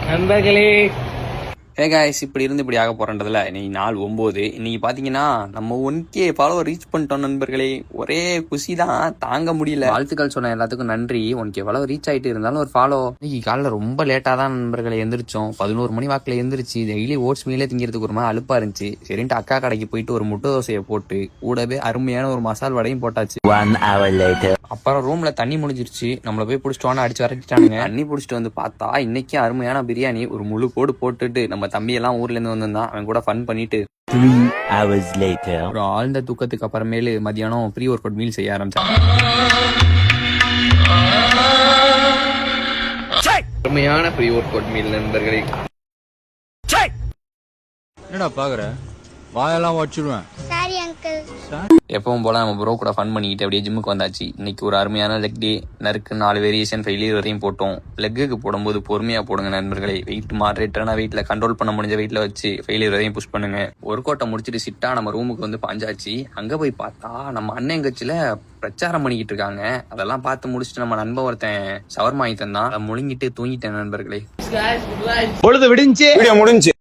நண்பர்களே, hey guys, இப்படி இருந்து இப்படி ஆக போறன்றதுல இன்னைக்கு நாள் 9. இன்னைக்கு பாத்தீங்கன்னா நம்ம 1K ஃபாலோவர் ரீச் பண்ணிட்டோம் நண்பர்களே. ஒரே குஷி தான், தாங்க முடியல. வாழ்த்துக்கள் சொன்ன எல்லாத்துக்கும் நன்றி. 1K ஃபாலோவர் ரீச் ஆயிட்டு இருந்தாலும் ஒரு ஃபாலோ. இன்னைக்கு காலைல ரொம்ப லேட்டா தான் நண்பர்களை எந்திரிச்சோம். 11 மணி வாக்குல எந்திரிச்சு டெய்லி ஓட்ஸ் மீலே திங்கிறதுக்கு ஒரு மாதிரி அலுப்பா இருந்துச்சு. சரின்ட்டு அக்கா கடைக்கு போயிட்டு ஒரு முட்டை தோசையை போட்டு கூடவே அருமையான ஒரு மசால் வடையும் போட்டாச்சு. 1 hour later. அப்புறம் ரூம்ல தண்ணி முடிஞ்சிருச்சு. நம்மள போய் பிடிச்சிட்டு அடிச்சு வரட்டானுங்க. தண்ணி பிடிச்சிட்டு வந்து பார்த்தா இன்னைக்கு அருமையான பிரியாணி ஒரு முழு கோடு போட்டுட்டு நம்ம தம்பி எல்லாம் ஊர்ல இருந்து வந்திருந்தான். அவன் கூட ஃபன் பண்ணிட்டு 3 hours later. ஒரு ஆழ்ந்த தூக்கத்துக்கு அப்புறமேலு மதியானம் ப்ரீ ஒர்க் அவுட் மீல் செய்ய ஆரம்பிச்சான். அருமையான ப்ரீ ஒர்க் அவுட் மீல் நண்பர்களே. என்னடா பாக்குற, வாயெல்லாம் வச்சிடுவேன். எப்பவும் போல நம்ம ப்ரோ கூட ஃபன் பண்ணிக்கிட்டு அப்படியே ஜிம்முக்கு வந்தாச்சு. இன்னைக்கு ஒரு அருமையான லெக் டே. நறுக்கு 4 வேரியேஷன் ஃபெயிலியர் வரையும் போட்டோம். லெக்குக்கு போடும்போது பொறுமையா போடுங்க நண்பர்களே. வெயிட் மாடரேட்டான வெயிட்ல கண்ட்ரோல் பண்ண முடிஞ்ச வெயிட்ல வச்சு ஃபெயிலியர் வரையும் புஷ் பண்ணுங்க. ஒரு கோட்டை முடிச்சுட்டு சிட்டா நம்ம ரூமுக்கு வந்து பாஞ்சாச்சு. அங்க போய் பார்த்தா நம்ம அண்ணன் கட்சியில பிரச்சாரம் பண்ணிக்கிட்டு இருக்காங்க. அதெல்லாம் பார்த்து முடிச்சுட்டு நம்ம நண்பன் ஒருத்தன் ஷவர்மா வாங்கி தந்தான். அதை முழுங்கிட்டு தூங்கிட்டேன் நண்பர்களே. பொழுது விடிஞ்சு முடிஞ்சு